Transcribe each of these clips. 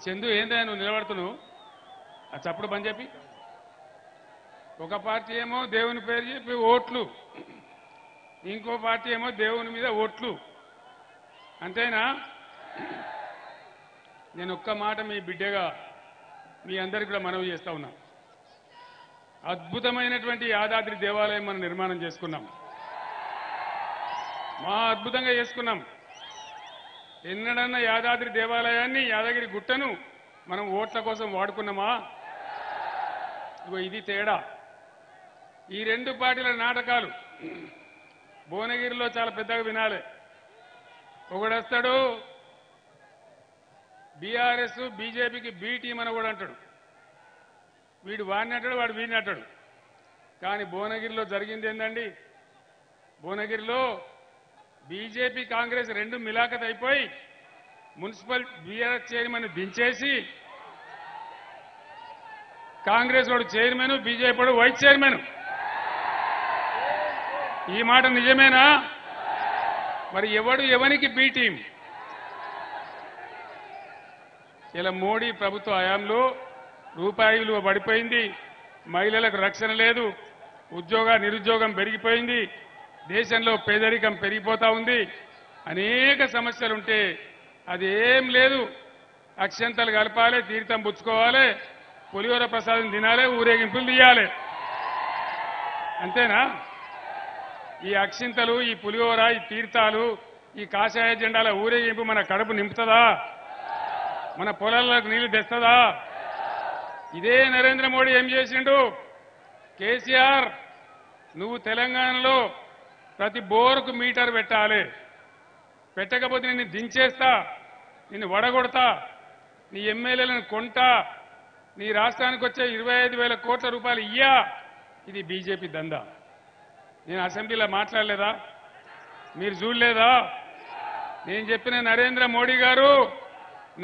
చందు ఏందా నువ్వు నిలబడుతున్నావు ఆ చప్పుడు పని చెప్పి ఒక పార్టీ ఏమో దేవుని పేరు చెప్పి ఓట్లు ఇంకో పార్టీ ఏమో దేవుని మీద ఓట్లు అంతేనా నేను ఒక్క మాట మీ బిడ్డగా మీ అందరికీ కూడా మనవి చేస్తా ఉన్నా అద్భుతమైనటువంటి యాదాద్రి దేవాలయం మనం నిర్మాణం చేసుకున్నాం అద్భుతంగా చేసుకున్నాం ఎన్నడన్నా యాదాద్రి దేవాలయాన్ని యాదగిరి గుట్టను మనం ఓట్ల కోసం వాడుకున్నామా ఇగో ఇది తేడా ఈ రెండు పార్టీల నాటకాలు భువనగిరిలో చాలా పెద్దగా వినాలి ఒకడొస్తాడు బీఆర్ఎస్ బీజేపీకి బి టీం అని కూడా అంటాడు వీడు వాడిని అంటాడు వాడు వీడిని అంటాడు కానీ భువనగిరిలో జరిగింది ఏందండి భువనగిరిలో బీజేపీ కాంగ్రెస్ రెండు మిలాఖత్ అయిపోయి మున్సిపల్ బీఆర్ఎస్ చైర్మన్ దించేసి కాంగ్రెస్ వాడు చైర్మన్ బీజేపీ వాడు వైస్ చైర్మన్ ఈ మాట నిజమేనా మరి ఎవడు ఎవరికి బి టీం ఇలా మోడీ ప్రభుత్వ హయాంలో రూపాయి విలువ పడిపోయింది మహిళలకు రక్షణ లేదు నిరుద్యోగం పెరిగిపోయింది దేశంలో పేదరికం పెరిగిపోతా ఉంది అనేక సమస్యలుంటే అదేం లేదు అక్షంతలు కలపాలి తీర్థం పుచ్చుకోవాలి పులిహోర ప్రసాదం తినాలి ఊరేగింపులు తీయాలి అంతేనా ఈ అక్షింతలు ఈ పులిహోర ఈ తీర్థాలు ఈ కాషాయ జెండాల ఊరేగింపు మన కడుపు నింపుతుందా మన పొలాలకు నీళ్లు తెస్తుందా ఇదే నరేంద్ర మోడీ ఏం చేసిండు కేసీఆర్ నువ్వు తెలంగాణలో ప్రతి బోరుకు మీటర్ పెట్టాలి పెట్టకపోతే నిన్ను దించేస్తా నిన్ను వడగొడతా నీ ఎమ్మెల్యేలను కొంటా నీ రాష్ట్రానికి వచ్చే 25,000 కోట్ల రూపాయలు ఇయ్యా ఇది బీజేపీ దందా నేను అసెంబ్లీలో మాట్లాడలేదా మీరు చూడలేదా నేను చెప్పిన నరేంద్ర మోడీ గారు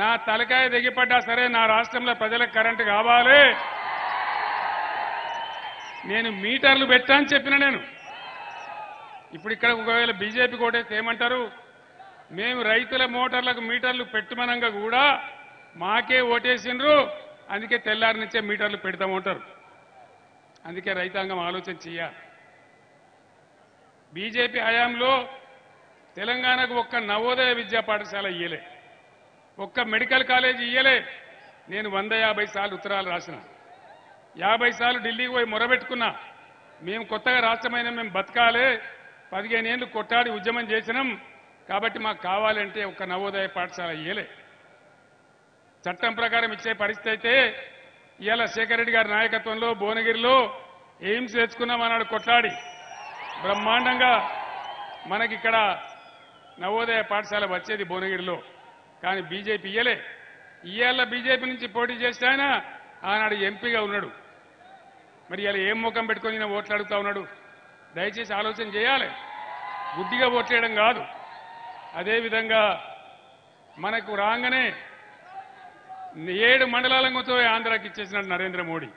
నా తలకాయ దిగిపడ్డా సరే నా రాష్ట్రంలో ప్రజలకు కరెంటు కావాలి నేను మీటర్లు పెట్టా అని చెప్పిన నేను ఇప్పుడు ఇక్కడ ఒకవేళ బీజేపీ కోటేస్తే ఏమంటారు మేము రైతుల మోటార్లకు మీటర్లు పెట్టమనంగా కూడా మాకే ఓటేసిండ్రు అందుకే తెల్లారి నుంచే మీటర్లు పెడతామంటారు అందుకే రైతాంగం ఆలోచన చేయాలి బీజేపీ హయాంలో తెలంగాణకు ఒక్క నవోదయ విద్యా పాఠశాల ఇయ్యలే ఒక్క మెడికల్ కాలేజ్ ఇయ్యలే నేను 150 సార్లు ఉత్తరాలు రాసిన 50 సార్లు ఢిల్లీకి పోయి మొరబెట్టుకున్నా మేము కొత్తగా రాష్ట్రమైన మేము బతకాలే 15 ఏళ్ళు కొట్టాడి ఉద్యమం చేసినాం కాబట్టి మాకు కావాలంటే ఒక్క నవోదయ పాఠశాల ఇయ్యలే చట్టం ప్రకారం ఇచ్చే పరిస్థితి అయితే ఇవాళ శేఖర్ రెడ్డి గారి నాయకత్వంలో భువనగిరిలో ఎయిమ్స్ తెచ్చుకున్నామన్నాడు కొట్లాడి బ్రహ్మాండంగా మనకిక్కడ నవోదయ పాఠశాల వచ్చేది భువనగిరిలో కానీ బీజేపీ ఇయ్యలే ఇవాళ బీజేపీ నుంచి పోటీ చేస్తే ఆయన ఆనాడు ఎంపీగా ఉన్నాడు మరి ఇలా ఏం ముఖం పెట్టుకొని నేను ఓట్లు అడుగుతా ఉన్నాడు దయచేసి ఆలోచన చేయాలి గుడ్డిగా ఓట్లేయడం కాదు అదేవిధంగా మనకు రాగానే 7 మండలాలతో ఆంధ్రాకి ఇచ్చేసినాడు నరేంద్ర మోడీ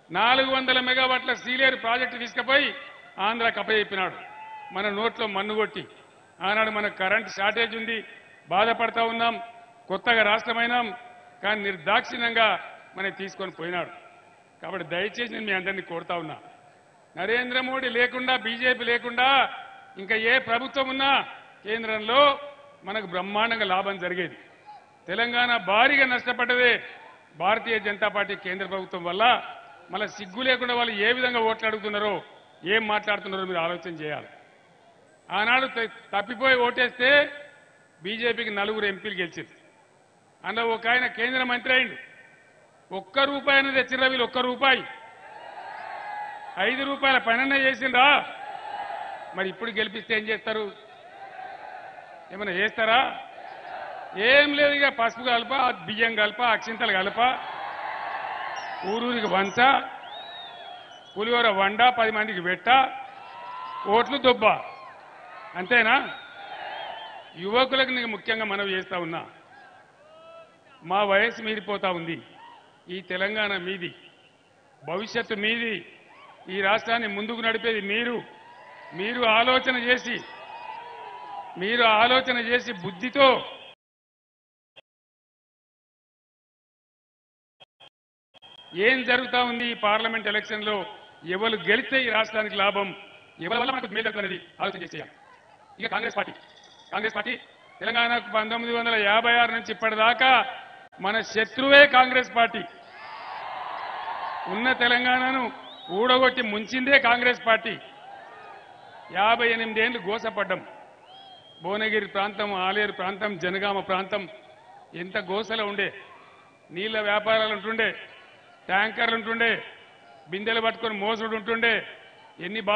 400 మెగావాట్ల సీలేరు ప్రాజెక్టు తీసుకుపోయి ఆంధ్రాకి అప్పచెప్పినాడు మన నోట్లో మన్ను కొట్టి ఆనాడు మనకు కరెంట్ షార్టేజ్ ఉంది బాధపడతా ఉన్నాం కొత్తగా రాష్ట్రమైనాం కానీ నిర్దాక్షిణ్యంగా మనకి తీసుకొని పోయినాడు కాబట్టి దయచేసి నేను మీ అందరినీ కోరుతా ఉన్నా నరేంద్ర మోడీ లేకుండా బీజేపీ లేకుండా ఇంకా ఏ ప్రభుత్వం ఉన్నా కేంద్రంలో మనకు బ్రహ్మాండంగా లాభం జరిగేది తెలంగాణ భారీగా నష్టపడ్డదే భారతీయ జనతా పార్టీ కేంద్ర ప్రభుత్వం వల్ల మళ్ళీ సిగ్గు లేకుండా వాళ్ళు ఏ విధంగా ఓట్లు అడుగుతున్నారో ఏం మాట్లాడుతున్నారో మీరు ఆలోచన చేయాలి ఆనాడు తప్పిపోయి ఓటేస్తే బీజేపీకి 4 ఎంపీలు గెలిచింది అందులో ఒక ఆయన కేంద్ర మంత్రి అయిండు ₹1 అనేది తెచ్చిర్రా వీళ్ళు ₹1 ₹5 పైన చేసిండ్రా మరి ఇప్పుడు గెలిపిస్తే ఏం చేస్తారు ఏమైనా చేస్తారా ఏం లేదు ఇక పసుపు కలప బియ్యం కలప అక్షింతలు కలప ఊరూరికి వంచ పులిహోర వండ 10 మందికి పెట్ట ఓట్లు దొబ్బ అంతేనా యువకులకు నీకు ముఖ్యంగా మనవి చేస్తా ఉన్నా మా వయసు మీరిపోతా ఉంది ఈ తెలంగాణ మీది భవిష్యత్తు మీది ఈ రాష్ట్రాన్ని ముందుకు నడిపేది మీరు ఆలోచన చేసి బుద్ధితో ఏం జరుగుతా ఉంది ఈ పార్లమెంట్ ఎలక్షన్ లో, ఎవరు గెలిస్తే ఈ రాష్ట్రానికి లాభం, ఎవరి వల్ల మనకు మేలు జరుగుతున్నది ఆలోచన చేసేయాలి. ఇక కాంగ్రెస్ పార్టీ తెలంగాణకు 1956 నుంచి ఇప్పటిదాకా మన శత్రువే కాంగ్రెస్ పార్టీ. ఉన్న తెలంగాణను ఊడగొట్టి ముంచిందే కాంగ్రెస్ పార్టీ. 58 ఏళ్లు గోసపడ్డం. భువనగిరి ప్రాంతం, ఆలేరు ప్రాంతం, జనగామ ప్రాంతం ఎంత గోసలో ఉండే. నీళ్ల వ్యాపారాలు ఉంటుండే, ట్యాంకర్లు ఉంటుండే, బిందెలు పట్టుకొని మోసుడు ఉంటుండే, ఎన్ని బాధ